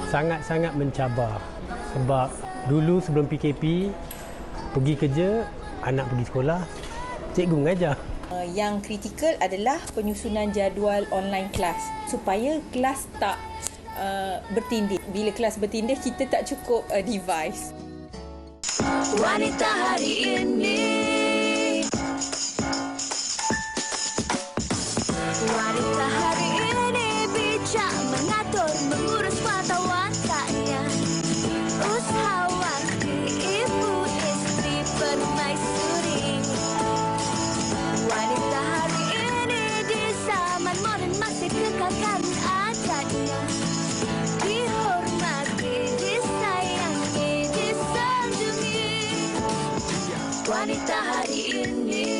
sangat-sangat mencabar. Sebab dulu sebelum PKP, pergi kerja, anak pergi sekolah, cikgu mengajar. Yang kritikal adalah penyusunan jadual online kelas supaya kelas tak bertindih. Bila kelas bertindih, kita tak cukup device. Wanita hari ini. Wanita hari ini bijak mengatur, mengurus mata wataknya. Usahawati, ibu istri permaisuri. Wanita hari ini di zaman moden masih kekalkan adatnya. Dihormati, disayangi, disanjungi. Wanita hari ini.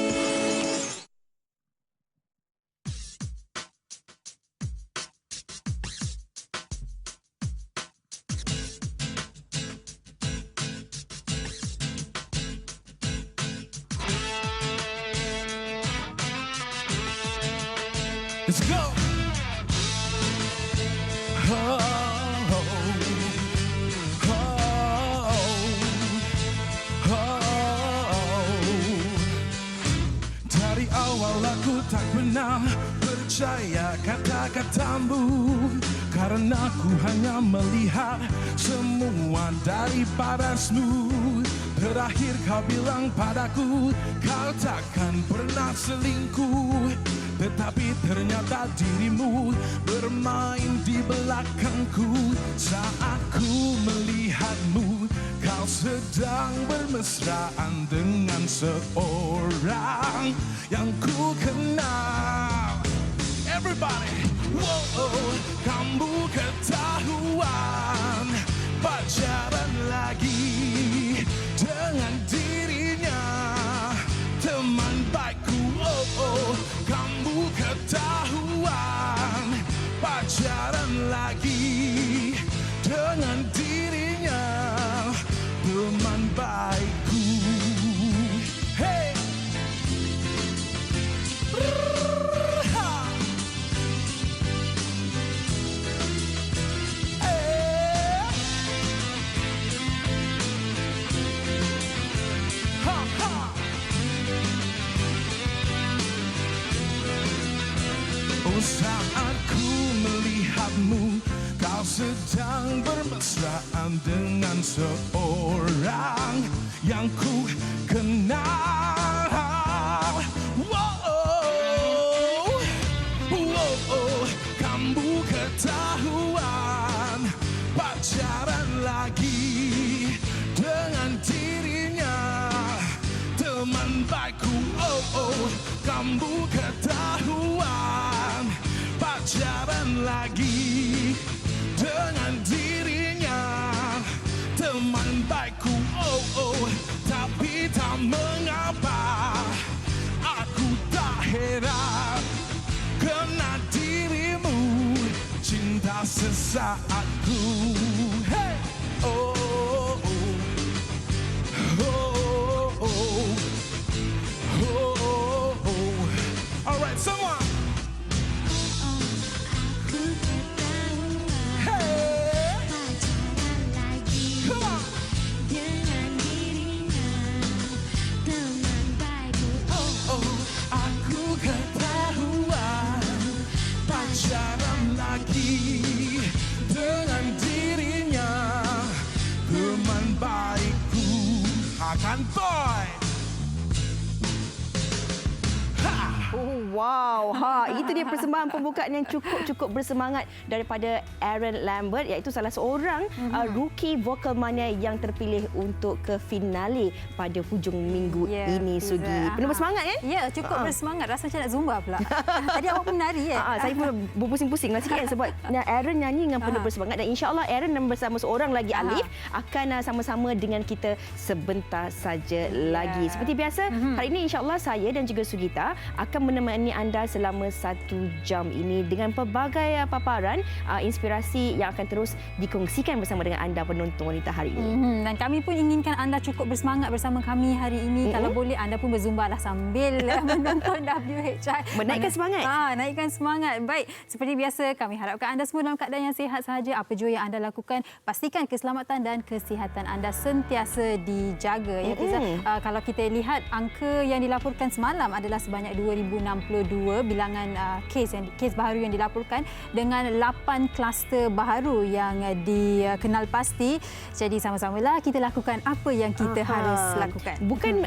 Let's go. Dari awal aku tak pernah percaya kata-katamu, karena ku hanya melihat semua dari parasmu. Terakhir kau bilang padaku kau takkan pernah selingkuh, tetapi ternyata dirimu bermain di belakangku. Saat ku melihatmu, kau sedang bermesraan dengan seorang yang ku kenal. Everybody, wow, kamu ketahuan pacaran lagi dengan dirinya, teman baikku. Oh, kamu ketahuan pacaran lagi dengan dirinya, teman baikku. Hey, saat ku melihatmu, kau sedang bermesraan dengan seorang yang ku kenal. Wow, wow, kamu ketahuan pacaran lagi dengan dirinya, teman baikku. Oh, kamu ketahuan pacaran lagi dengan dirinya, teman baikku. Oh, tapi tak mengapa, aku tak heran kena dirimu cinta sesaatku. Hey, oh, oh, oh, oh, oh, oh. All right, someone. Dengan dirinya, teman baikku. Akan boy. Oh, wow. Itu dia persembahan pembukaan yang cukup bersemangat daripada Aaron Lambert, iaitu salah seorang rookie vokal mania yang terpilih untuk ke finale pada hujung minggu ini, Sugi. Penuh bersemangat ya? Ya, cukup bersemangat. Rasa macam nak zumba pula. Tadi awak pun menari ya? Saya pun berpusing-pusing lah sikit sebab Aaron nyanyi dengan penuh bersemangat, dan insya-Allah Aaron dan bersama seorang lagi Alif akan sama-sama dengan kita sebentar saja lagi. Seperti biasa, hari ini insya-Allah saya dan juga Sugita akan akan menemani anda selama 1 jam ini dengan pelbagai paparan inspirasi yang akan terus dikongsikan bersama dengan anda penonton wanita hari ini. Dan kami pun inginkan anda cukup bersemangat bersama kami hari ini. Kalau boleh anda pun berzumba lah sambil menonton WHI. Menaikkan semangat. Naikkan semangat. Baik, seperti biasa kami harapkan anda semua dalam keadaan yang sihat sahaja. Apa jua yang anda lakukan, pastikan keselamatan dan kesihatan anda sentiasa dijaga. Ya, Fiza. Kalau kita lihat angka yang dilaporkan semalam adalah sebanyak 2062 bilangan kes baharu yang dilaporkan dengan 8 kluster baharu yang dikenal pasti. Jadi sama-samalah kita lakukan apa yang kita harus lakukan. Bukan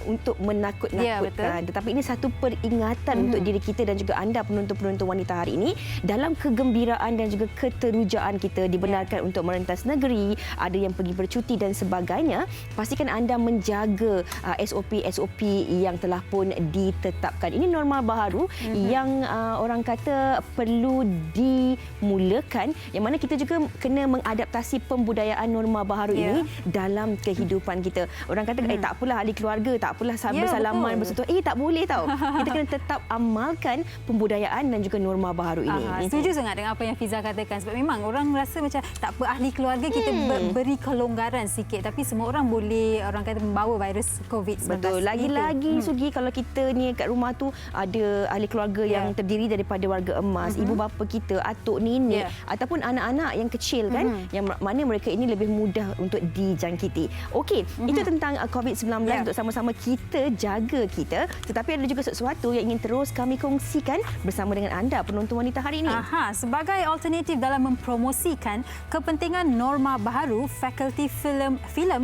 untuk menakut-nakutkan, tetapi ini satu peringatan untuk diri kita dan juga anda penonton-penonton wanita hari ini. Dalam kegembiraan dan juga keterujaan kita dibenarkan untuk merentas negeri, ada yang pergi bercuti dan sebagainya, pastikan anda menjaga SOP-SOP yang telah pun ditetapkan. Ini norma baharu yang orang kata perlu dimulakan, yang mana kita juga kena mengadaptasi pembudayaan norma baharu ini dalam kehidupan kita. Orang kata tak apalah ahli keluarga, tak apalah bersalaman, bersentuh. Tak boleh tau. Kita kena tetap amalkan pembudayaan dan juga norma baharu ini. Setuju sangat dengan apa yang Fiza katakan, sebab memang orang rasa macam tak apa ahli keluarga, kita beri kelonggaran sikit, tapi semua orang boleh orang kata membawa virus COVID-19. Betul. Lagi-lagi Sugi, kalau kita ni kat rumah tu ada ahli keluarga yang terdiri daripada warga emas, ibu bapa kita, atuk nenek ataupun anak-anak yang kecil kan, yang mana mereka ini lebih mudah untuk dijangkiti. Okey, itu tentang COVID-19 untuk sama-sama kita jaga kita, tetapi ada juga sesuatu yang ingin terus kami kongsikan bersama dengan anda penonton wanita hari ini. Sebagai alternatif dalam mempromosikan kepentingan norma baharu, Fakulti Filem,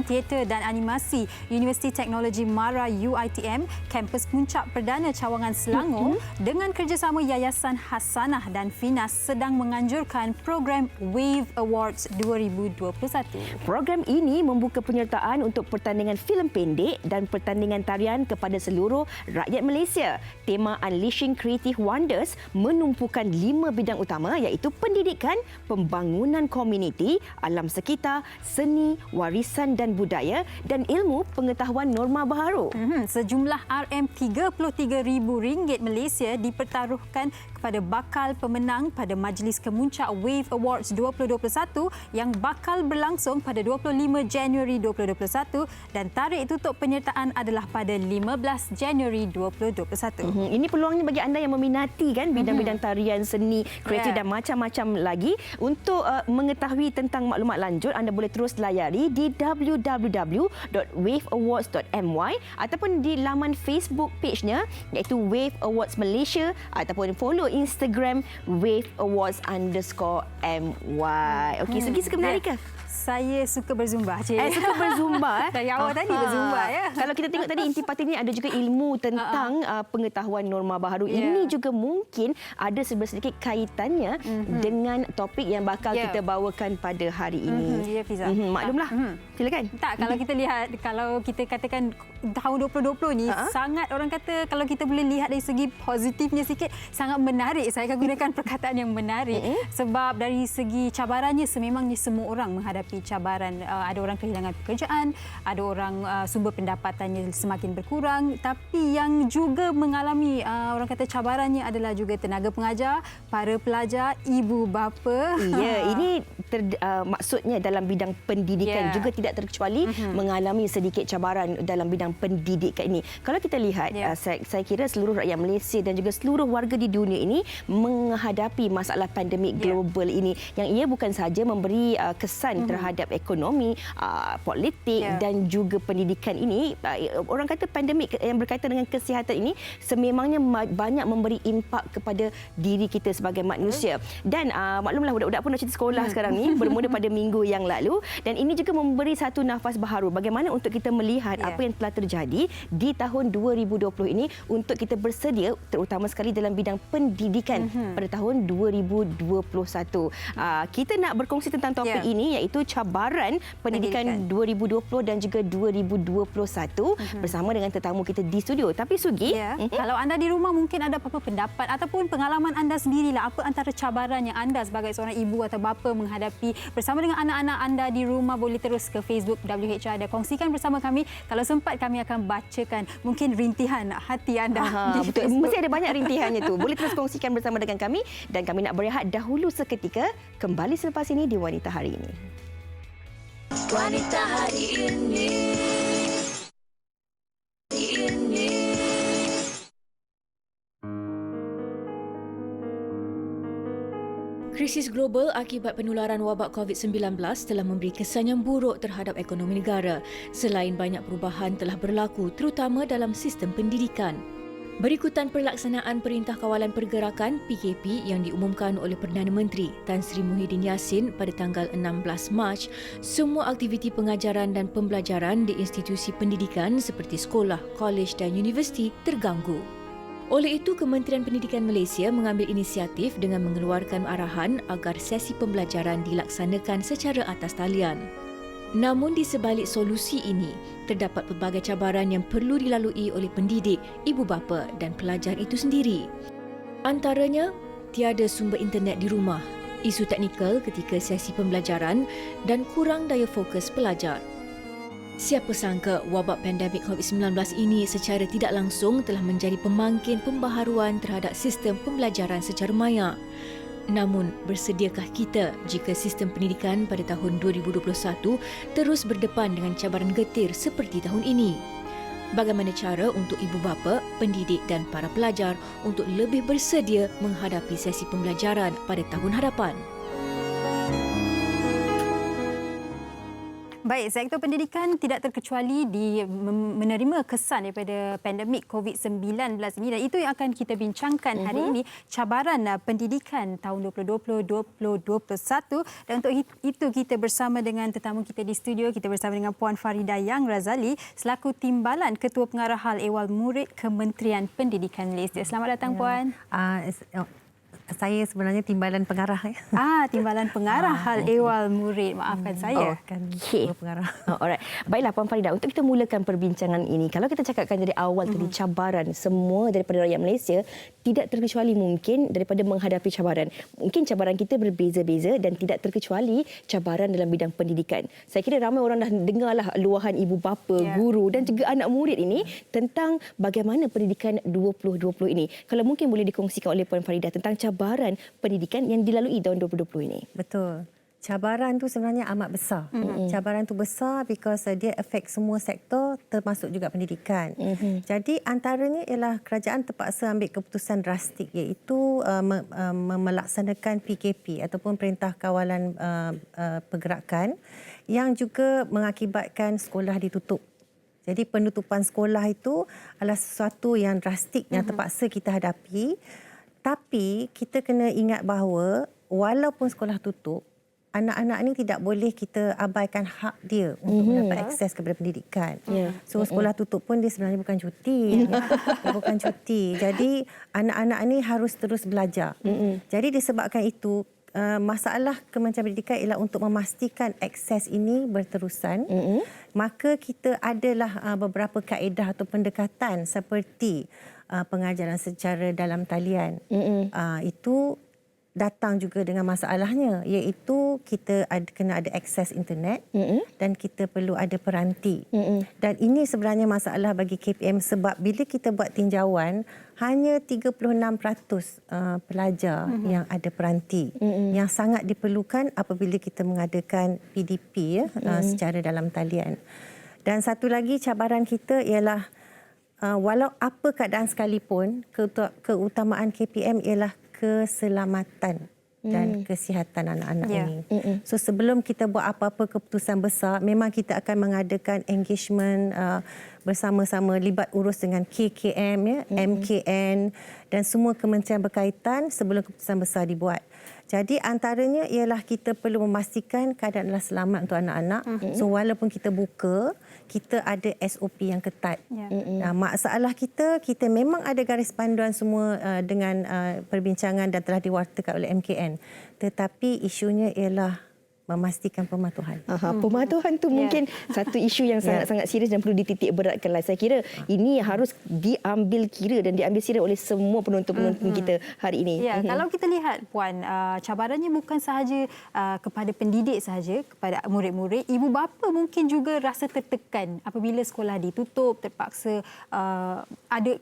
Teater dan Animasi Universiti Teknologi Mara UiTM, kampus Puncak Perdana Cawangan Selangor dengan kerjasama Yayasan Hasanah dan Finas sedang menganjurkan program Wave Awards 2021. Program ini membuka penyertaan untuk pertandingan filem pendek dan pertandingan tarian kepada seluruh rakyat Malaysia. Tema Unleashing Creative Wonders menumpukan 5 bidang utama, iaitu pendidikan, pembangunan komuniti, alam sekitar, seni, warisan dan budaya dan ilmu pengetahuan norma baharu. Sejumlah RM33,000 Malaysia dipertaruhkan kepada bakal pemenang pada Majlis Kemuncak Wave Awards 2021 yang bakal berlangsung pada 25 Januari 2021 dan tarikh tutup penyertaan adalah pada 15 Januari 2021. Ini peluangnya bagi anda yang meminati kan bidang-bidang tarian, seni, kreatif dan macam-macam lagi. Untuk mengetahui tentang maklumat lanjut, anda boleh terus layari di www.waveawards.my ataupun di laman Facebook page-nya iaitu Wave Awards Malaysia ataupun follow Instagram Wave Awards_MY. Okey, Sugi suka menari ke? Saya suka berzumba. Suka berzumba. Dari awal tadi berzumba ya. Kalau kita tengok tadi intipati ini ada juga ilmu tentang pengetahuan norma baharu. Ini juga mungkin ada sedikit kaitannya dengan topik yang bakal kita bawakan pada hari ini. Ya, Fiza. Maklumlah. Silakan. Tak, kalau kita lihat, kalau kita katakan tahun 2020 ni sangat, orang kata kalau kita boleh lihat dari segi positifnya sikit, sangat menarik. Saya akan gunakan perkataan yang menarik sebab dari segi cabarannya, sememangnya semua orang menghadapi cabaran. Ada orang kehilangan pekerjaan, ada orang sumber pendapatannya semakin berkurang, tapi yang juga mengalami orang kata cabarannya adalah juga tenaga pengajar, para pelajar, ibu bapa. Ya, ini maksudnya dalam bidang pendidikan juga tidak terkecuali mengalami sedikit cabaran dalam bidang pendidikan ini. Kalau kita lihat, saya kira seluruh rakyat Malaysia dan juga seluruh warga di dunia ini menghadapi masalah pandemik global ini, yang ia bukan sahaja memberi kesan terhadap ekonomi, politik dan juga pendidikan ini. Orang kata pandemik yang berkaitan dengan kesihatan ini sememangnya banyak memberi impak kepada diri kita sebagai manusia. Dan maklumlah budak-budak pun nak cuti sekolah sekarang ni, bermula pada minggu yang lalu, dan ini juga memberi satu nafas baharu bagaimana untuk kita melihat apa yang telah terjadi di tahun 2020 ini untuk kita bersedia, terutama sekali dalam bidang pendidikan pendidikan pada tahun 2021. Kita nak berkongsi tentang topik ini iaitu cabaran pendidikan 2020 dan juga 2021 bersama dengan tetamu kita di studio. Tapi Sugi, kalau anda di rumah mungkin ada apa-apa pendapat ataupun pengalaman anda sendirilah, apa antara cabaran yang anda sebagai seorang ibu atau bapa menghadapi bersama dengan anak-anak anda di rumah, boleh terus ke Facebook WHR dan kongsikan bersama kami. Kalau sempat kami akan bacakan mungkin rintihan hati anda. Betul. Mesti ada banyak rintihannya tu. Boleh terus kongsikan bersama dengan kami dan kami nak berehat dahulu seketika. Kembali selepas ini di Wanita Hari Ini. Wanita hari ini. Krisis global akibat penularan wabak COVID-19 telah memberi kesan yang buruk terhadap ekonomi negara. Selain banyak perubahan telah berlaku terutama dalam sistem pendidikan. Berikutan pelaksanaan Perintah Kawalan Pergerakan PKP yang diumumkan oleh Perdana Menteri Tan Sri Muhyiddin Yassin pada tanggal 16 Mac, semua aktiviti pengajaran dan pembelajaran di institusi pendidikan seperti sekolah, kolej dan universiti terganggu. Oleh itu, Kementerian Pendidikan Malaysia mengambil inisiatif dengan mengeluarkan arahan agar sesi pembelajaran dilaksanakan secara atas talian. Namun di sebalik solusi ini, terdapat pelbagai cabaran yang perlu dilalui oleh pendidik, ibu bapa dan pelajar itu sendiri. Antaranya, tiada sumber internet di rumah, isu teknikal ketika sesi pembelajaran dan kurang daya fokus pelajar. Siapa sangka wabak pandemik COVID-19 ini secara tidak langsung telah menjadi pemangkin pembaharuan terhadap sistem pembelajaran secara maya. Namun, bersediakah kita jika sistem pendidikan pada tahun 2021 terus berdepan dengan cabaran getir seperti tahun ini? Bagaimana cara untuk ibu bapa, pendidik dan para pelajar untuk lebih bersedia menghadapi sesi pembelajaran pada tahun hadapan? Baik, sektor pendidikan tidak terkecuali menerima kesan daripada pandemik COVID-19 ini dan itu yang akan kita bincangkan hari ini, cabaran pendidikan tahun 2020-2021 dan untuk itu kita bersama dengan tetamu kita di studio, kita bersama dengan Puan Farida Yang Razali selaku Timbalan Ketua Pengarah Hal Ehwal Murid Kementerian Pendidikan Malaysia. Selamat datang Puan. Saya sebenarnya Timbalan Pengarah. Timbalan Pengarah Hal Ehwal Murid. Maafkan saya. Pengarah. Alright. Baiklah Puan Farida, untuk kita mulakan perbincangan ini, kalau kita cakapkan dari awal tadi cabaran semua daripada rakyat Malaysia, tidak terkecuali mungkin daripada menghadapi cabaran. Mungkin cabaran kita berbeza-beza dan tidak terkecuali cabaran dalam bidang pendidikan. Saya kira ramai orang dah dengarlah luahan ibu bapa, guru dan juga anak murid ini tentang bagaimana pendidikan 2020 ini. Kalau mungkin boleh dikongsikan oleh Puan Farida tentang cabaran pendidikan yang dilalui tahun 2020 ini. Betul. Cabaran tu sebenarnya amat besar. Cabaran tu besar because dia affect semua sektor termasuk juga pendidikan. Jadi antaranya ialah kerajaan terpaksa ambil keputusan drastik iaitu melaksanakan PKP ataupun Perintah Kawalan Pergerakan yang juga mengakibatkan sekolah ditutup. Jadi penutupan sekolah itu adalah sesuatu yang drastik yang terpaksa kita hadapi. Tapi kita kena ingat bahawa walaupun sekolah tutup, anak-anak ni tidak boleh kita abaikan hak dia untuk mendapat akses kepada pendidikan. So sekolah tutup pun dia sebenarnya bukan cuti. Dia bukan cuti. Jadi anak-anak ni harus terus belajar. Jadi disebabkan itu, masalah Kementerian Pendidikan ialah untuk memastikan akses ini berterusan. Maka kita adalah beberapa kaedah atau pendekatan seperti pengajaran secara dalam talian. Itu datang juga dengan masalahnya, iaitu kita kena ada akses internet dan kita perlu ada peranti. Dan ini sebenarnya masalah bagi KPM sebab bila kita buat tinjauan, hanya 36% pelajar yang ada peranti yang sangat diperlukan apabila kita mengadakan PDP secara dalam talian. Dan satu lagi cabaran kita ialah walau apa keadaan sekalipun, keutamaan KPM ialah keselamatan dan kesihatan anak-anak ini. So sebelum kita buat apa-apa keputusan besar, memang kita akan mengadakan engagement bersama-sama libat urus dengan KKM, ya, MKN dan semua kementerian berkaitan sebelum keputusan besar dibuat. Jadi antaranya ialah kita perlu memastikan keadaan adalah selamat untuk anak-anak. So walaupun kita buka, kita ada SOP yang ketat. Masalah kita memang ada garis panduan semua dengan perbincangan dan telah diwartakan oleh MKN. Tetapi isunya ialah memastikan pematuhan. Pematuhan tu mungkin satu isu yang sangat-sangat serius dan perlu dititik beratkan. Saya kira ini harus diambil kira dan diambil serius oleh semua penonton-penonton kita hari ini. Ya, kalau kita lihat Puan, cabarannya bukan sahaja kepada pendidik sahaja, kepada murid-murid, ibu bapa mungkin juga rasa tertekan apabila sekolah ditutup, terpaksa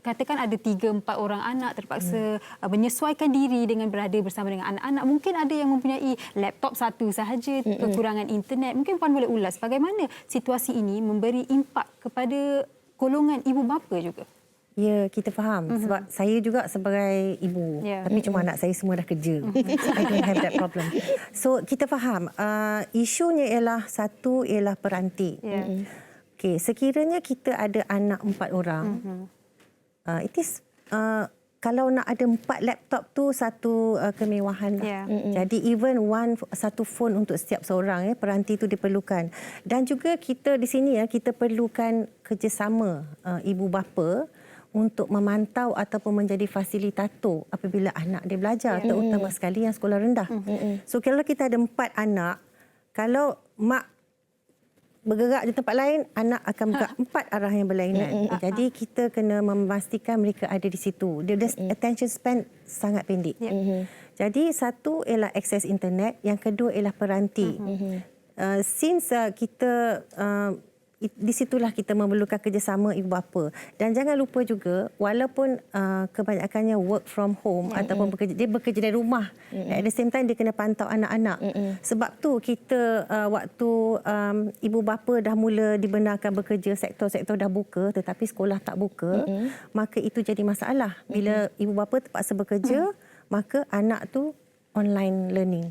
katakan ada 3-4 orang anak terpaksa menyesuaikan diri dengan berada bersama dengan anak-anak. Mungkin ada yang mempunyai laptop satu sahaja, kekurangan internet. Mungkin Puan boleh ulas bagaimana situasi ini memberi impak kepada golongan ibu bapa juga. Ya, kita faham. Sebab saya juga sebagai ibu. Tapi cuma anak saya semua dah kerja. So, I don't have that problem. So, kita faham. Isunya ialah satu ialah peranti. Okay, sekiranya kita ada anak 4 orang, it is... kalau nak ada 4 laptop tu satu kemewahan. Jadi even satu phone untuk setiap seorang, peranti itu diperlukan. Dan juga kita di sini kita perlukan kerjasama ibu bapa untuk memantau ataupun menjadi fasilitator apabila anak dia belajar, terutama sekali yang sekolah rendah. So kalau kita ada 4 anak, kalau mak bergerak di tempat lain, anak akan buka 4 arah yang berlainan. Jadi kita kena memastikan mereka ada di situ. Dia attention span sangat pendek. Jadi satu ialah akses internet, yang kedua ialah peranti. Since kita di situlah kita memerlukan kerjasama ibu bapa. Dan jangan lupa juga, walaupun kebanyakannya work from home ataupun dia bekerja dari rumah, at the same time dia kena pantau anak-anak. Sebab tu kita waktu ibu bapa dah mula dibenarkan bekerja, sektor-sektor dah buka tetapi sekolah tak buka, maka itu jadi masalah. Bila ibu bapa terpaksa bekerja, maka anak tu online learning.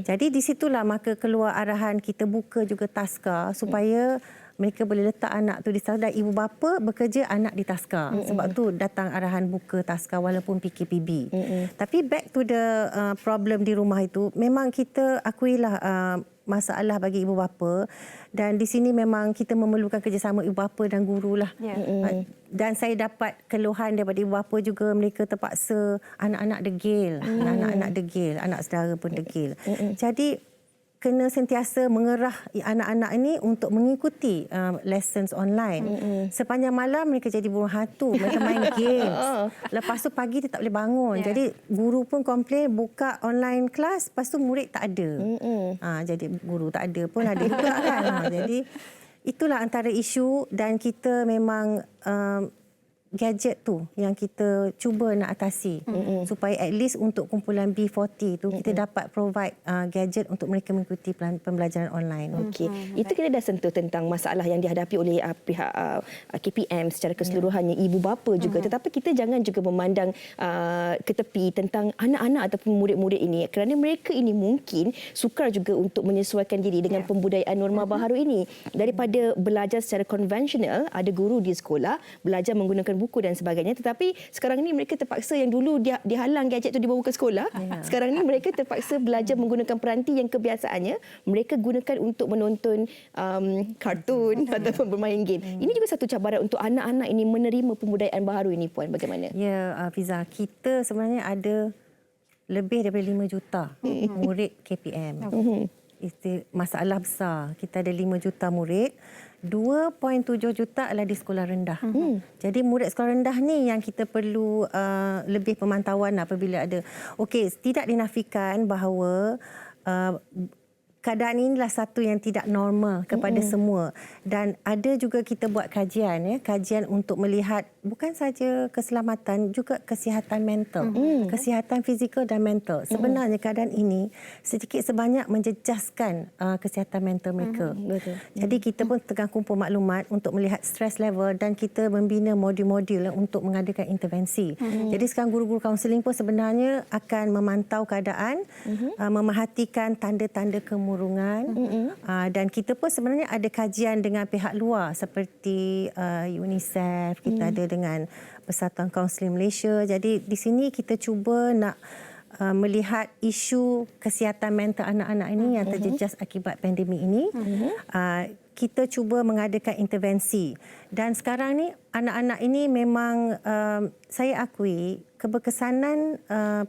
Jadi di situlah maka keluar arahan kita buka juga taska supaya mereka boleh letak anak tu di taska dan ibu bapa bekerja, anak di taska. Sebab tu datang arahan buka taska walaupun PKPB. Tapi back to the problem di rumah itu, memang kita akuilah masalah bagi ibu bapa, dan di sini memang kita memerlukan kerjasama ibu bapa dan guru lah. Dan saya dapat keluhan daripada ibu bapa juga, mereka terpaksa anak-anak degil, anak-anak degil, anak saudara pun degil. Jadi kena sentiasa mengerah anak-anak ini untuk mengikuti lessons online. Sepanjang malam mereka jadi burung hantu, mereka main games. Lepas tu pagi dia tak boleh bangun. Jadi guru pun komplain buka online kelas, lepas tu murid tak ada. Jadi guru tak ada pun ada juga kan. Jadi itulah antara isu, dan kita memang gadget tu yang kita cuba nak atasi supaya at least untuk kumpulan B40 tu kita dapat provide gadget untuk mereka mengikuti pembelajaran online. Okey, itu kita dah sentuh tentang masalah yang dihadapi oleh pihak KPM secara keseluruhannya, ibu bapa juga. Tetapi kita jangan juga memandang ke tepi tentang anak-anak ataupun murid-murid ini, kerana mereka ini mungkin sukar juga untuk menyesuaikan diri dengan pembudayaan norma baharu ini. Daripada belajar secara konvensional, ada guru di sekolah belajar menggunakan buku dan sebagainya, tetapi sekarang ni mereka terpaksa, yang dulu dihalang gadget tu dibawa ke sekolah, sekarang ni mereka terpaksa belajar menggunakan peranti yang kebiasaannya mereka gunakan untuk menonton kartun ataupun bermain game. Ini juga satu cabaran untuk anak-anak ini menerima pembudayaan baharu ini, Puan. Bagaimana? Ya, Fiza, kita sebenarnya ada lebih daripada 5 juta murid KPM. Itu masalah besar. Kita ada 5 juta murid. 2.7 juta adalah di sekolah rendah. Jadi murid sekolah rendah ni yang kita perlu lebih pemantauan apabila ada. Okey, tidak dinafikan bahawa keadaan inilah satu yang tidak normal kepada semua. Dan ada juga kita buat kajian, kajian untuk melihat bukan saja keselamatan, juga kesihatan mental, kesihatan fizikal dan mental. Sebenarnya keadaan ini sedikit sebanyak menjejaskan kesihatan mental mereka. Betul. Jadi kita pun tengah kumpul maklumat untuk melihat stress level dan kita membina modul-modul untuk mengadakan intervensi. Jadi sekarang guru-guru kaunseling pun sebenarnya akan memantau keadaan, memerhatikan tanda-tanda kemurungan, dan kita pun sebenarnya ada kajian dengan pihak luar seperti UNICEF, kita ada dengan Persatuan Kaunseling Malaysia. Jadi di sini kita cuba nak melihat isu kesihatan mental anak-anak ini yang terjejas akibat pandemik ini. Kita cuba mengadakan intervensi. Dan sekarang ni anak-anak ini memang saya akui keberkesanan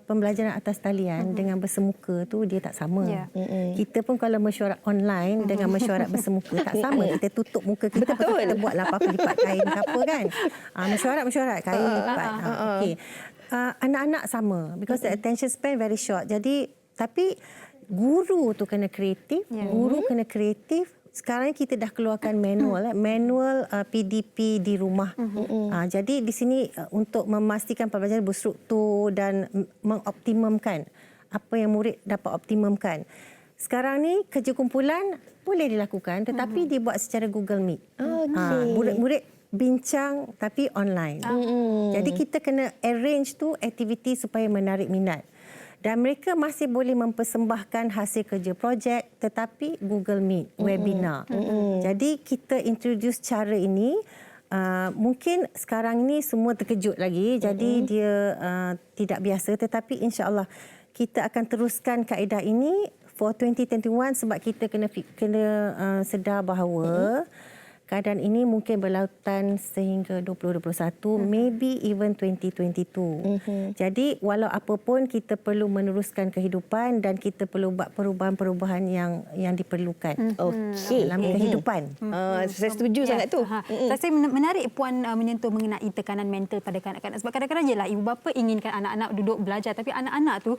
pembelajaran atas talian dengan bersemuka tu dia tak sama. Kita pun kalau mesyuarat online dengan mesyuarat bersemuka tak sama. Kita tutup muka kita, kita buatlah apa-apa lipat kain ke apa kan. Mesyuarat kain lipat. Okey. Anak-anak sama because the attention span very short. Jadi tapi guru tu kena kreatif, guru kena kreatif. Sekarang kita dah keluarkan manual PDP di rumah. Jadi di sini untuk memastikan pembelajaran berstruktur dan mengoptimumkan apa yang murid dapat optimumkan. Sekarang ni kerja kumpulan boleh dilakukan tetapi dibuat secara Google Meet. Murid-murid bincang tapi online. Jadi kita kena arrange tu aktiviti supaya menarik minat. Dan mereka masih boleh mempersembahkan hasil kerja projek tetapi Google Meet, webinar. Jadi kita introduce cara ini. Mungkin sekarang ini semua terkejut lagi. Jadi dia tidak biasa tetapi insya-Allah kita akan teruskan kaedah ini for 2021 sebab kita kena sedar bahawa keadaan ini mungkin berlautan sehingga 2021, maybe even 2022. Jadi walau apa pun kita perlu meneruskan kehidupan dan kita perlu buat perubahan-perubahan yang diperlukan dalam kehidupan. Saya setuju sangat tu. Saya menarik Puan menyentuh mengenai tekanan mental pada kanak-kanak. Sebab kadang-kadang jelah ibu bapa inginkan anak-anak duduk belajar tapi anak-anak tu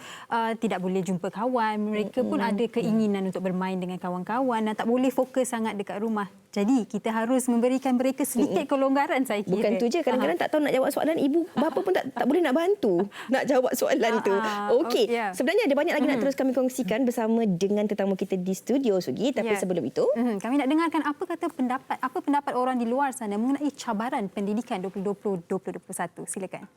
tidak boleh jumpa kawan. Mereka pun ada keinginan untuk bermain dengan kawan-kawan dan tak boleh fokus sangat dekat rumah. Jadi kita harus memberikan mereka sedikit kelonggaran saya kira. Bukan tu je, kadang-kadang tak tahu nak jawab soalan, ibu bapa pun tak boleh nak bantu nak jawab soalan tu. Okey. Sebenarnya ada banyak lagi nak terus kami kongsikan bersama dengan tetamu kita di studio Sugi, tapi sebelum itu kami nak dengarkan apa pendapat orang di luar sana mengenai cabaran pendidikan 2020-2021. Silakan.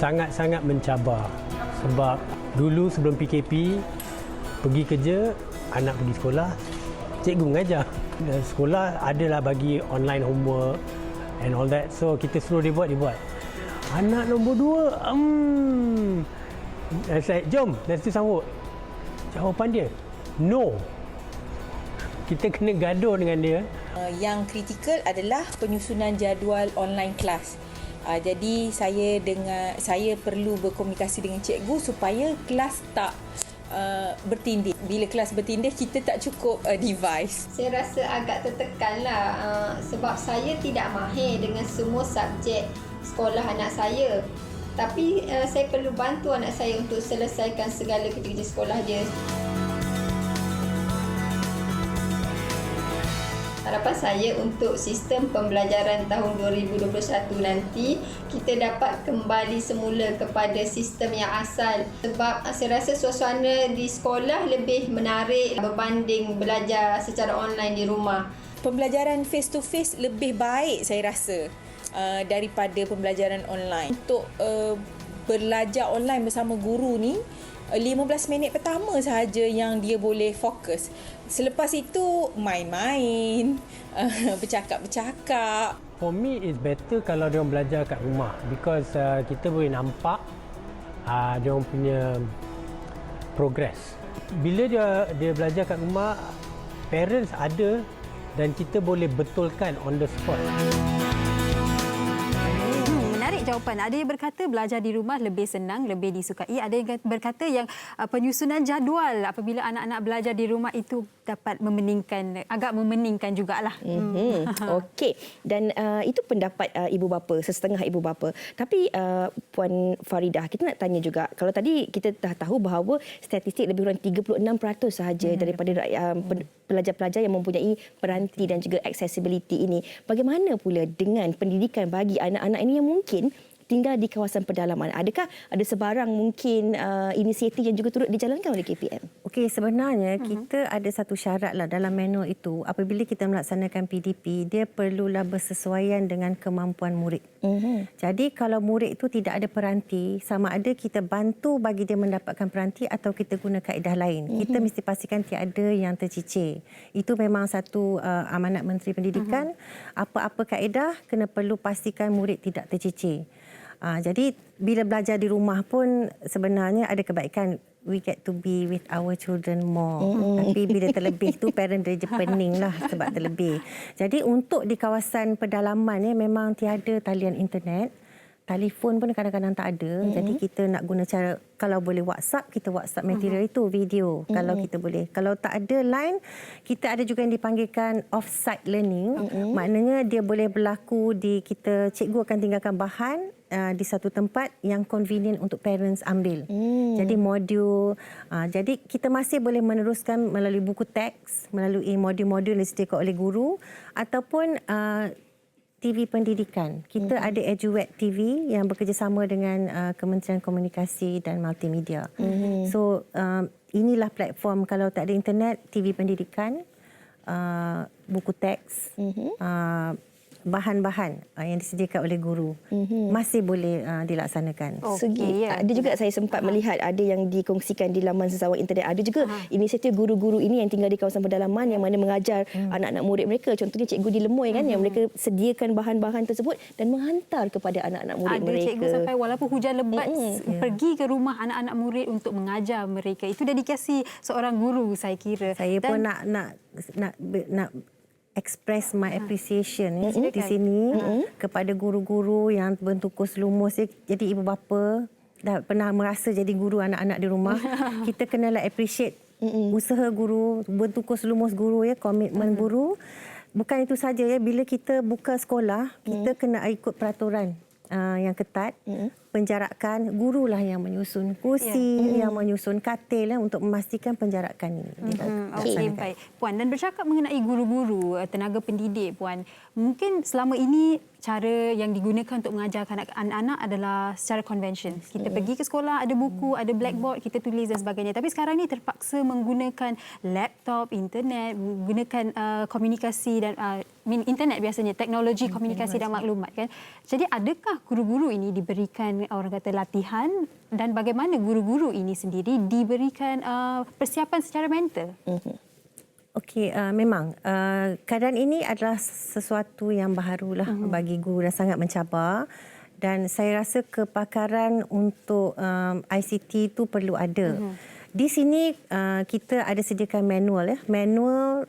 Sangat-sangat mencabar sebab dulu sebelum PKP pergi kerja, anak pergi sekolah, cikgu mengajar. Dan sekolah adalah bagi online homework and all that. So kita suruh dia buat. Anak nombor 2, saya jom, let's do some work. Jawapan dia, no. Kita kena gaduh dengan dia. Yang kritikal adalah penyusunan jadual online kelas. Jadi saya perlu berkomunikasi dengan cikgu supaya kelas tak bertindih. Bila kelas bertindih, kita tak cukup device. Saya rasa agak tertekanlah sebab saya tidak mahir dengan semua subjek sekolah anak saya. Tapi saya perlu bantu anak saya untuk selesaikan segala kerja-kerja sekolah dia. Harapan saya untuk sistem pembelajaran tahun 2021 nanti kita dapat kembali semula kepada sistem yang asal sebab saya rasa suasana di sekolah lebih menarik berbanding belajar secara online di rumah. Pembelajaran face to face lebih baik saya rasa daripada pembelajaran online. Untuk belajar online bersama guru ni 15 minit pertama sahaja yang dia boleh fokus. Selepas itu main-main, bercakap-bercakap. For me it's better kalau dia orang belajar kat rumah because kita boleh nampak dia orang punya progress. Bila dia belajar kat rumah, parents ada dan kita boleh betulkan on the spot. Menarik jawapan. Ada yang berkata belajar di rumah lebih senang, lebih disukai. Ada yang berkata yang penyusunan jadual apabila anak-anak belajar di rumah itu dapat agak memeningkan jugalah. Okey. Dan itu pendapat ibu bapa, setengah ibu bapa. Tapi Puan Faridah, kita nak tanya juga, kalau tadi kita dah tahu bahawa statistik lebih kurang 36% sahaja daripada pelajar-pelajar yang mempunyai peranti dan juga accessibility ini. Bagaimana pula dengan pendidikan bagi anak-anak ini yang mungkin tinggal di kawasan pedalaman? Adakah ada sebarang mungkin inisiatif yang juga turut dijalankan oleh KPM? Okey, sebenarnya kita ada satu syarat lah dalam manual itu. Apabila kita melaksanakan PDP, dia perlulah bersesuaian dengan kemampuan murid. Jadi kalau murid itu tidak ada peranti, sama ada kita bantu bagi dia mendapatkan peranti atau kita guna kaedah lain. Kita mesti pastikan tiada yang tercicir. Itu memang satu amanat Menteri Pendidikan. Apa-apa kaedah kena perlu pastikan murid tidak tercicir. Jadi bila belajar di rumah pun sebenarnya ada kebaikan. We get to be with our children more. Tapi bila terlebih tu parent dia je pening lah sebab terlebih. Jadi untuk di kawasan pedalaman ni memang tiada talian internet. Telefon pun kadang-kadang tak ada. Jadi kita nak guna cara, kalau boleh WhatsApp, kita WhatsApp material itu video. Kalau kita boleh. Kalau tak ada line, kita ada juga yang dipanggilkan off-site learning. Maknanya dia boleh berlaku di kita, cikgu akan tinggalkan bahan di satu tempat yang convenient untuk parents ambil. Jadi modul. Jadi kita masih boleh meneruskan melalui buku teks, melalui modul-modul yang disediakan oleh guru ataupun TV pendidikan. Kita ada EduWeb TV yang bekerjasama dengan Kementerian Komunikasi dan Multimedia. So inilah platform, kalau tak ada internet, TV pendidikan, buku teks, bahan-bahan yang disediakan oleh guru masih boleh dilaksanakan. Ada juga saya sempat melihat ada yang dikongsikan di laman sesawang internet. Ada juga inisiatif guru-guru ini yang tinggal di kawasan pedalaman yang mana mengajar anak-anak murid mereka. Contohnya cikgu di Lemoy kan, yang mereka sediakan bahan-bahan tersebut dan menghantar kepada anak-anak murid mereka. Ada cikgu sampai walaupun hujan lebat pergi ke rumah anak-anak murid untuk mengajar mereka. Itu dedikasi seorang guru, saya kira. Saya pun nak express my appreciation di sini kepada guru-guru yang bertukus lumus. Jadi ibu bapa dah pernah merasa jadi guru anak-anak di rumah. Kita kenalah appreciate usaha guru, bertukus lumus guru, komitmen guru. Bukan itu saja, bila kita buka sekolah, kita kena ikut peraturan yang ketat. Penjarakan, gurulah yang menyusun kursi, yang menyusun katil untuk memastikan penjarakan ini. Okey, baik. Puan, dan bercakap mengenai guru-guru, tenaga pendidik, Puan, mungkin selama ini cara yang digunakan untuk mengajarkan anak-anak adalah secara konvensyen. Kita pergi ke sekolah, ada buku, ada blackboard, kita tulis dan sebagainya. Tapi sekarang ni terpaksa menggunakan laptop, internet, menggunakan komunikasi dan internet biasanya, teknologi komunikasi dan maklumat kan. Jadi adakah guru-guru ini diberikan orang kata latihan, dan bagaimana guru-guru ini sendiri diberikan persiapan secara mental? Okey, memang keadaan ini adalah sesuatu yang baharulah bagi guru dan sangat mencabar, dan saya rasa kepakaran untuk ICT itu perlu ada. Di sini kita ada sediakan manual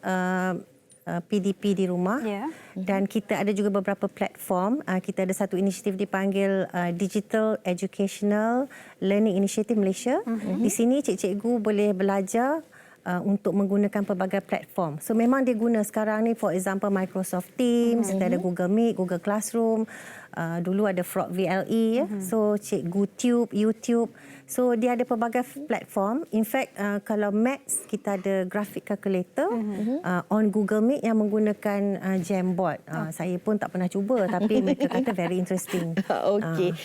PDP di rumah, dan kita ada juga beberapa platform. Kita ada satu inisiatif dipanggil Digital Educational Learning Initiative Malaysia. Di sini cikgu boleh belajar untuk menggunakan pelbagai platform. So memang dia guna sekarang ni, for example Microsoft Teams, kita ada Google Meet, Google Classroom, dulu ada Frog VLE, so cikgu Tube, YouTube. So dia ada pelbagai platform. In fact, kalau Maths, kita ada graphic calculator on Google Meet yang menggunakan Jamboard. Saya pun tak pernah cuba, tapi mereka kata very interesting. Okey.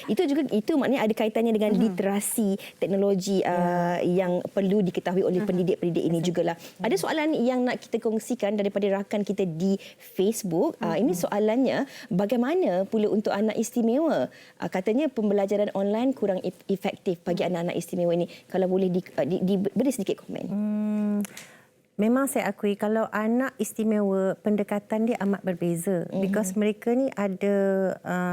Itu maknanya ada kaitannya dengan literasi teknologi yang perlu diketahui oleh pendidik-pendidik ini jugalah. Ada soalan yang nak kita kongsikan daripada rakan kita di Facebook. Ini soalannya, bagaimana pula untuk anak istimewa? Katanya pembelajaran online kurang efektif bagi anak-anak istimewa ini. Kalau boleh beri sedikit komen. Memang saya akui kalau anak istimewa, pendekatan dia amat berbeza. Because mereka ni ada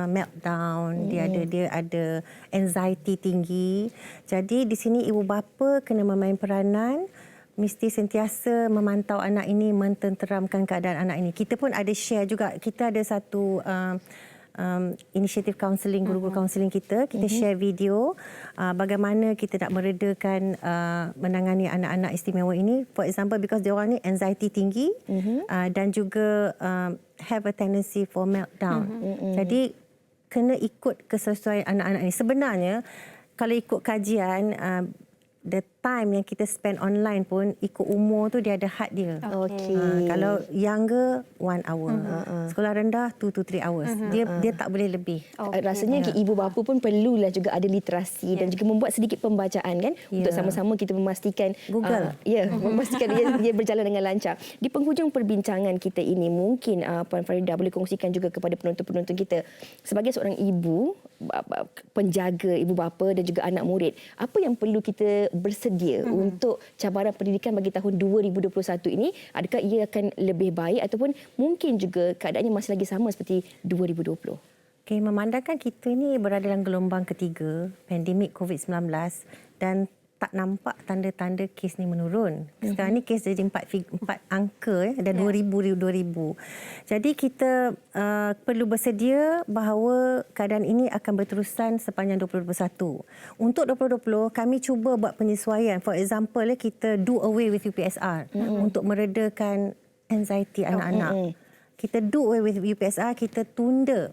meltdown, dia ada anxiety tinggi. Jadi di sini ibu bapa kena memain peranan, mesti sentiasa memantau anak ini, mententeramkan keadaan anak ini. Kita pun ada share juga. Kita ada satu inisiatif kaunseling, guru-guru kaunseling kita share video bagaimana kita nak meredakan menangani anak-anak istimewa ini. For example, because diorang ni anxiety tinggi dan juga have a tendency for meltdown. Jadi kena ikut kesesuaian anak-anak ni. Sebenarnya kalau ikut kajian, the time yang kita spend online pun ikut umur tu dia ada had dia. Kalau younger 1 hour, sekolah rendah 2 to 3 hours. Dia tak boleh lebih. Rasanya ibu bapa pun perlulah juga ada literasi dan juga membuat sedikit pembacaan kan untuk sama-sama kita memastikan Google. Memastikan dia berjalan dengan lancar. Di penghujung perbincangan kita ini mungkin Puan Farida boleh kongsikan juga kepada penonton-penonton kita sebagai seorang ibu, penjaga ibu bapa dan juga anak murid, apa yang perlu kita bersedia untuk cabaran pendidikan bagi tahun 2021 ini? Adakah ia akan lebih baik ataupun mungkin juga keadaannya masih lagi sama seperti 2020? Okay, memandangkan kita ni berada dalam gelombang ketiga pandemik COVID-19 dan tak nampak tanda-tanda kes ni menurun. Sekarang ni kes jadi 4 angka, dah 2000. Jadi kita perlu bersedia bahawa keadaan ini akan berterusan sepanjang 2021. Untuk 2020, kami cuba buat penyesuaian. For example, kita do away with UPSR untuk meredakan anxiety anak-anak. Kita do away with UPSR, kita tunda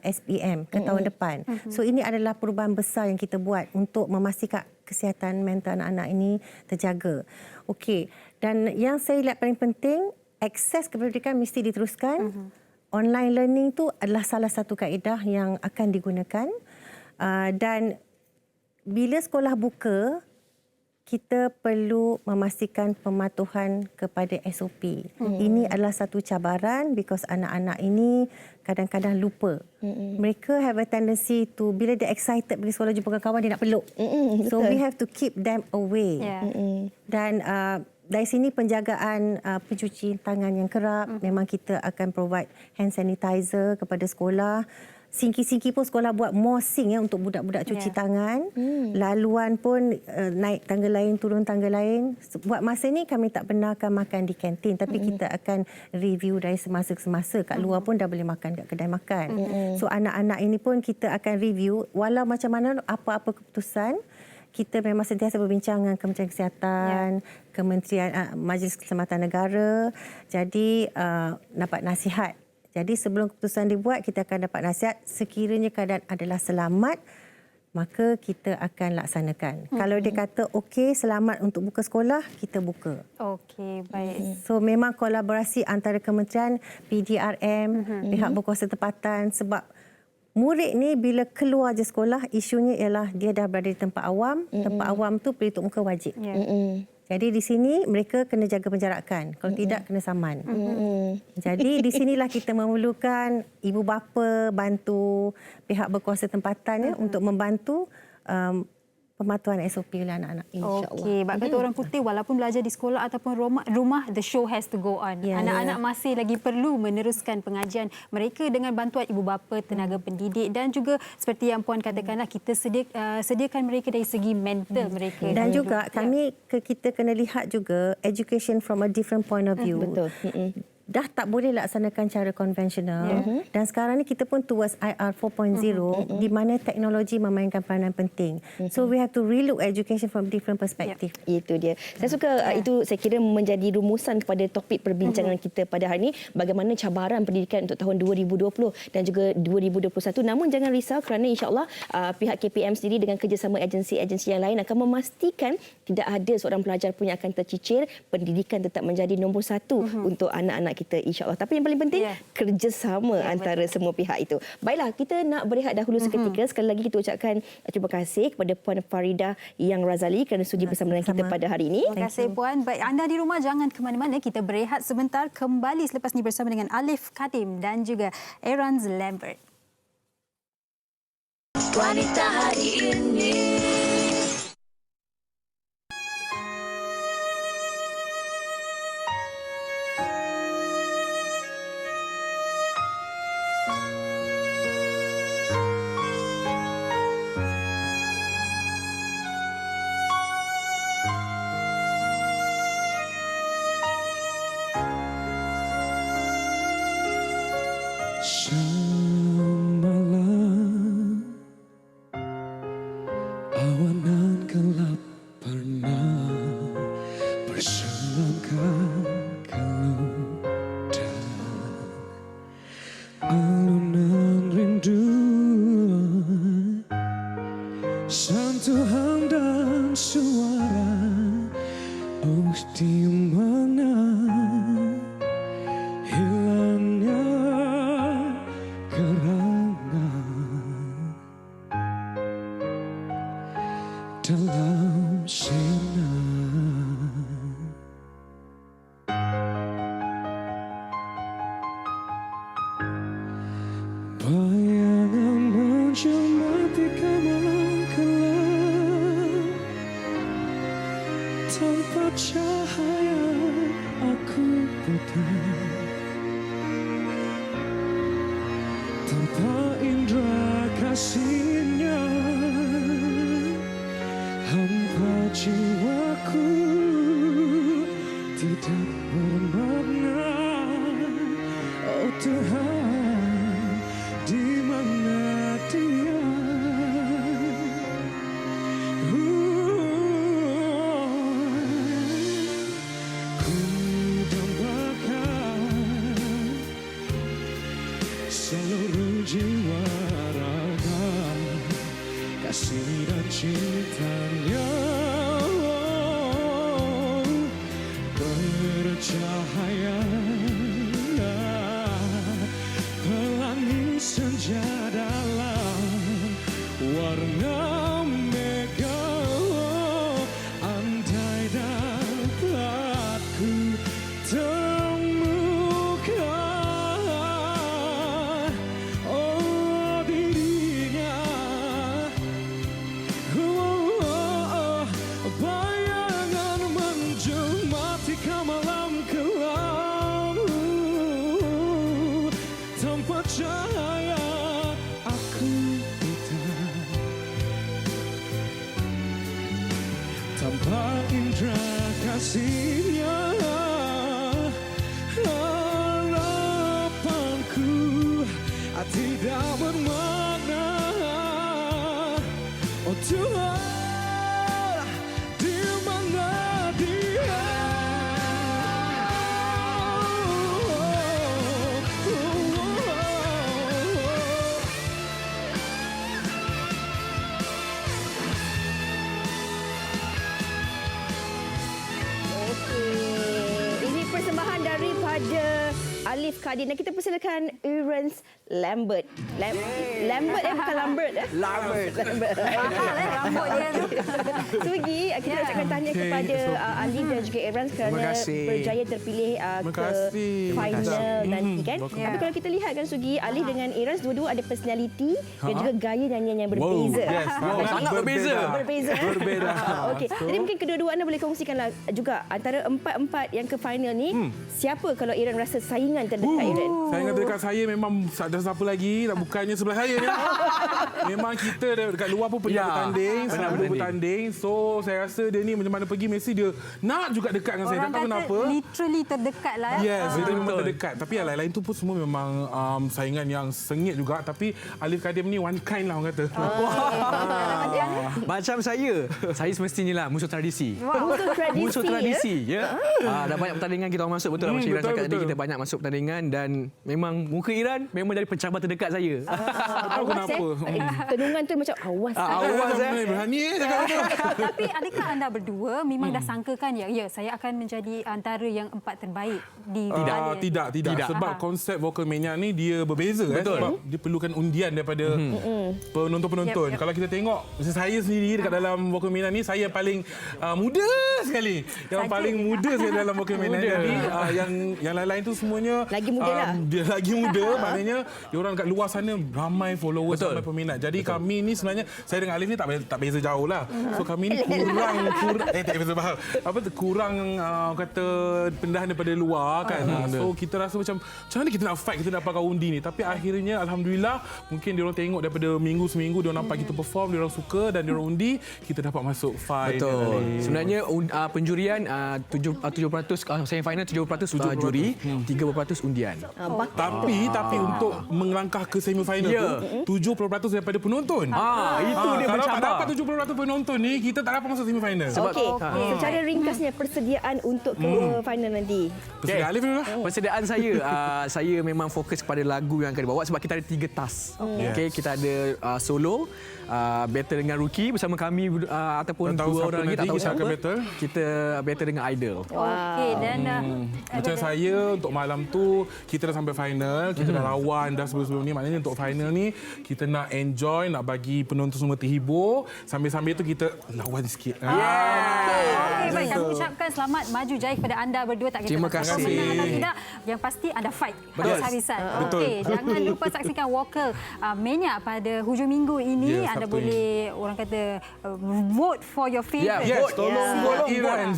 SPM ke tahun depan. So ini adalah perubahan besar yang kita buat untuk memastikan kesihatan mental anak-anak ini terjaga. Okey, dan yang saya lihat paling penting, akses ke pendidikan mesti diteruskan. Online learning tu adalah salah satu kaedah yang akan digunakan. Dan bila sekolah buka, kita perlu memastikan pematuhan kepada SOP. Ini adalah satu cabaran because anak-anak ini kadang-kadang lupa. Mereka have a tendency to, bila dia excited pergi sekolah jumpa kawan, dia nak peluk. So we have to keep them away. Dan dari sini penjagaan pencuci tangan yang kerap, memang kita akan provide hand sanitizer kepada sekolah. Sinki-sinki pun sekolah buat more sink untuk budak-budak cuci tangan. Laluan pun naik tangga lain, turun tangga lain. Buat masa ni kami tak benarkan makan di kantin, tapi kita akan review dari semasa ke semasa. Kat luar pun dah boleh makan kat kedai makan. So anak-anak ini pun kita akan review walau macam mana apa-apa keputusan. Kita memang sentiasa berbincang dengan Kementerian Kesihatan, Kementerian Majlis Keselamatan Negara. Jadi dapat nasihat. Jadi sebelum keputusan dibuat, kita akan dapat nasihat. Sekiranya keadaan adalah selamat, maka kita akan laksanakan. Kalau dia kata okey, selamat untuk buka sekolah, kita buka. Okey, baik. So memang kolaborasi antara kementerian, PDRM, pihak berkuasa tempatan, sebab murid ni bila keluar je sekolah, isunya ialah dia dah berada di tempat awam. Tempat awam tu pelitup muka wajib. Jadi di sini mereka kena jaga penjarakan. Kalau tidak, kena saman. Jadi di sinilah kita memerlukan ibu bapa bantu pihak berkuasa tempatan untuk membantu pematuhan SOP oleh anak-anak, insya-Allah. Okey, bab kata orang putih walaupun belajar di sekolah ataupun rumah, the show has to go on. Anak-anak masih lagi perlu meneruskan pengajian mereka dengan bantuan ibu bapa, tenaga pendidik dan juga seperti yang puan katakanlah, kita sediakan mereka dari segi mental mereka. Dan juga kita kena lihat juga education from a different point of view. Betul. Dah tak boleh laksanakan cara konvensional dan sekarang ni kita pun towards IR 4.0 di mana teknologi memainkan peranan penting. So we have to relook education from different perspective. Itu dia. Saya suka itu, saya kira menjadi rumusan kepada topik perbincangan kita pada hari ini, bagaimana cabaran pendidikan untuk tahun 2020 dan juga 2021. Namun jangan risau kerana insya-Allah pihak KPM sendiri dengan kerjasama agensi-agensi yang lain akan memastikan tidak ada seorang pelajar pun yang akan tercicir. Pendidikan tetap menjadi nombor satu untuk anak-anak kita, insya-Allah. Tapi yang paling penting kerjasama antara semua pihak itu. Baiklah, kita nak berehat dahulu seketika. Sekali lagi kita ucapkan terima kasih kepada Puan Farida Yang Razali kerana sudi bersama dengan kita pada hari ini. Terima kasih Puan. Baik, anda di rumah jangan ke mana-mana. Kita berehat sebentar, kembali selepas ini bersama dengan Alif Kadim dan juga Aaron Lambert. Wanita hari ini. sentuhan dan suara. Oh, di mana hilangnya gerangan dalam sinar. Bayangan menjelma ketika malam gelap, tanpa cahaya aku buta, tanpa indera kasihnya, hampa jiwaku tidak bermakna. Oh Tuhan, di mana dia? Ku dambakan seluruh jiwa raga, kasih dan cintanya bercahaya pelangi senja dalam warna mega. Andai dapat ku temukan oh dirinya, bayangan menjelma ketika malam kelam, tanpa cahaya aku buta, tanpa indera kasihnya, harapanku tidak bermakna. Oh Tuhan, di mana dia? Ini persembahan daripada Alif Kadin dan kita persilakan Irens Lambert. Lambert bukan Lambert. Lambert. Mahal rambut dia tu. Sugi, kita ucapkan tahniah kepada Alif dan juga Irens kerana berjaya terpilih ke final nanti kan. Tapi kalau kita lihat kan Sugi, Alif dengan Irens dua-dua ada personality dan juga gaya nyanyian yang berbeza. Sangat berbeza. Berbeza. Okey. Jadi mungkin kedua-dua anda boleh kongsikanlah juga antara empat yang ke final ni, siapa kalau Irens rasa saingan terdekat Irens? Saingan terdekat saya memang ada siapa lagi, bukannya sebelah saya ni. Memang kita dekat luar pun pernah bertanding, selalu bertanding. So saya rasa dia ni macam mana pergi mesti dia nak juga dekat dengan saya. Tak tahu kenapa. Literally terdekat lah. Yes, dia memang terdekat. Tapi yang lain-lain tu pun semua memang saingan yang sengit juga. Tapi Alif Kadim ni one kind lah orang kata. Macam saya semestinya lah musuh tradisi. Musuh tradisi. Ya. Dah banyak pertandingan kita orang masuk, betul lah macam Iran cakap tadi, kita banyak masuk pertandingan dan memang muka Iran memang dari pencabar terdekat saya. Tahu kenapa? Tenungan tu macam awas. Awas berani cakap apa. Tapi adakah anda berdua memang dah sangkakan ya saya akan menjadi antara yang 4 terbaik di Tidak. Sebab konsep Vocal Mania ni dia berbeza. Sebab dia perlukan undian daripada penonton-penonton. Kalau kita tengok saya sendiri dekat dalam Vocal Mania ni, saya paling muda sekali. Yang paling muda sekali dalam Vocal Mania. Jadi yang lain-lain tu semuanya lagi muda lah. Dia lagi muda, maknanya diorang kat luar sana ramai followers, ramai peminat. Jadi kami ni sebenarnya, saya dengan Alif ni tak beza jauh lah. So kami ni tak beza faham. Kurang kata pendahan daripada luar kan. So kita rasa macam mana kita nak fight, kita nak dapatkan undi ni. Tapi akhirnya alhamdulillah mungkin diorang tengok daripada seminggu diorang nampak kita perform, diorang suka dan diorang undi, kita dapat masuk final. Betul. Sebenarnya penjurian 7% semi final 70% juri, 30% 100% undian. Tapi untuk melangkah ke semifinal tu 70% daripada penonton. Itu dia kalau mencabar. tak dapat 70% penonton ni, kita tak dapat masuk semifinal. Okey. Secara ringkasnya persediaan untuk ke final nanti. Persediaan Alif dulu lah. Persediaan saya, saya memang fokus kepada lagu yang akan dibawa sebab kita ada 3 task. Okey, kita ada solo, battle dengan rookie bersama kami ataupun Tak tahu 2 siapa orang lagi, tak nanti tahu kita akan siapa. battle. Kita battle dengan idol. Okey, dan Macam saya untuk malam tu kita dah sampai final, kita dah lawan dah sebelum-sebelum ni. Maknanya untuk final ni kita nak enjoy, nak bagi penonton semua terhibur. Sambil-sambil tu kita lawan sikit. Okey, baik, kami ucapkan selamat maju jaya kepada anda berdua. Tak Terima kira kasih. menang atau tidak, yang pasti anda fight habis-habisan. Okey, jangan lupa saksikan Walker Mania pada hujung minggu ini. Anda Sabtu boleh orang kata vote for your favourite. Yes, tolong vote Iran.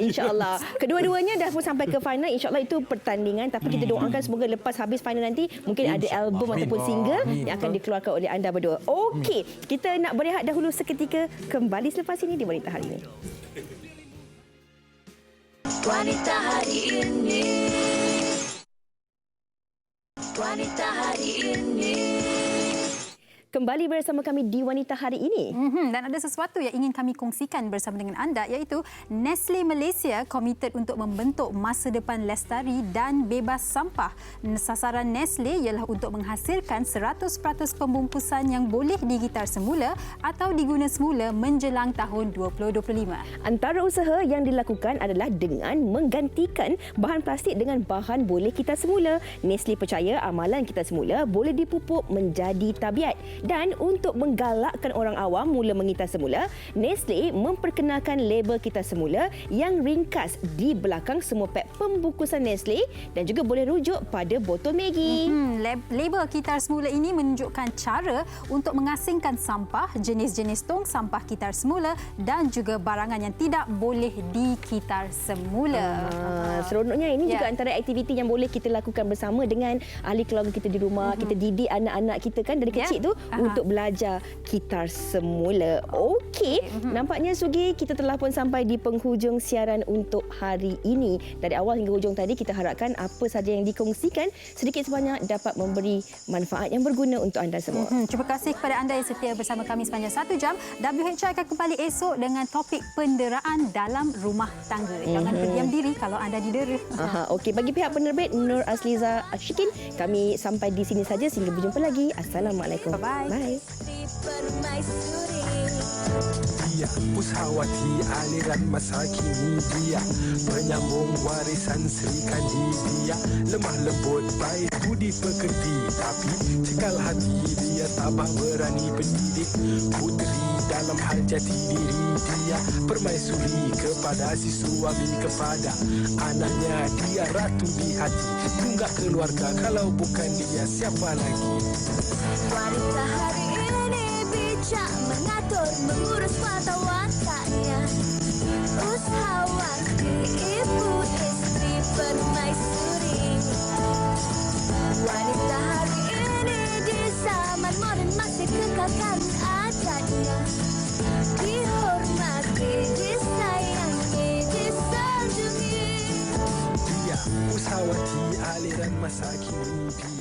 InsyaAllah. Kedua-duanya dah pun sampai ke final. InsyaAllah itu pertandingan. Tapi kita doakan semoga lepas habis final nanti mungkin ada album ataupun single yang akan dikeluarkan oleh anda berdua. Okey, kita nak berehat dahulu seketika. Kembali selepas ini di Wanita Hari Ini. Wanita hari ini. Wanita hari ini. Kembali bersama kami di Wanita Hari Ini. Dan ada sesuatu yang ingin kami kongsikan bersama dengan anda, iaitu Nestle Malaysia komited untuk membentuk masa depan lestari dan bebas sampah. Sasaran Nestle ialah untuk menghasilkan 100% pembungkusan yang boleh digitar semula atau diguna semula menjelang tahun 2025. Antara usaha yang dilakukan adalah dengan menggantikan bahan plastik dengan bahan boleh kita semula. Nestle percaya amalan kita semula boleh dipupuk menjadi tabiat. Dan untuk menggalakkan orang awam mula mengitar semula, Nestle memperkenalkan label kita semula yang ringkas di belakang semua pek pembungkusan Nestle dan juga boleh rujuk pada botol Maggi. Label kitar semula ini menunjukkan cara untuk mengasingkan sampah, jenis-jenis tong sampah kitar semula dan juga barangan yang tidak boleh dikitar semula. Seronoknya ini juga antara aktiviti yang boleh kita lakukan bersama dengan ahli keluarga kita di rumah. Kita didik anak-anak kita kan dari kecil tu untuk belajar kitar semula. Okey, nampaknya Sugi kita telah pun sampai di penghujung siaran untuk hari ini. Dari awal hingga hujung tadi kita harapkan apa saja yang dikongsikan sedikit sebanyak dapat memberi manfaat yang berguna untuk anda semua. Terima kasih kepada anda yang setia bersama kami sepanjang 1 jam. WHI akan kembali esok dengan topik penderaan dalam rumah tangga. Jangan berdiam diri kalau anda didera. Okey, bagi pihak penerbit Nur Asliza Ashikin, kami sampai di sini saja sehingga berjumpa lagi. Assalamualaikum. Bye-bye. Bye. Dia Pusawati aliran masa kini dia penyambung warisan Sri Kandi dia lemah lembut baik budi pekerti tapi cekal hati dia tabah berani pendidik puteri dalam hal jati diri dia permaisuri kepada si suami kepada anaknya dia ratu di hati tunggak keluarga kalau bukan dia siapa lagi. Wanita hari ini bijak mengatur mengurus mata wataknya. Usahawati ibu istri permaisuri. Wanita hari ini di zaman moden masih kekalkan adatnya. Dihormati, disayangi, disanjungi. Dia Pusawati aliran masa kini dia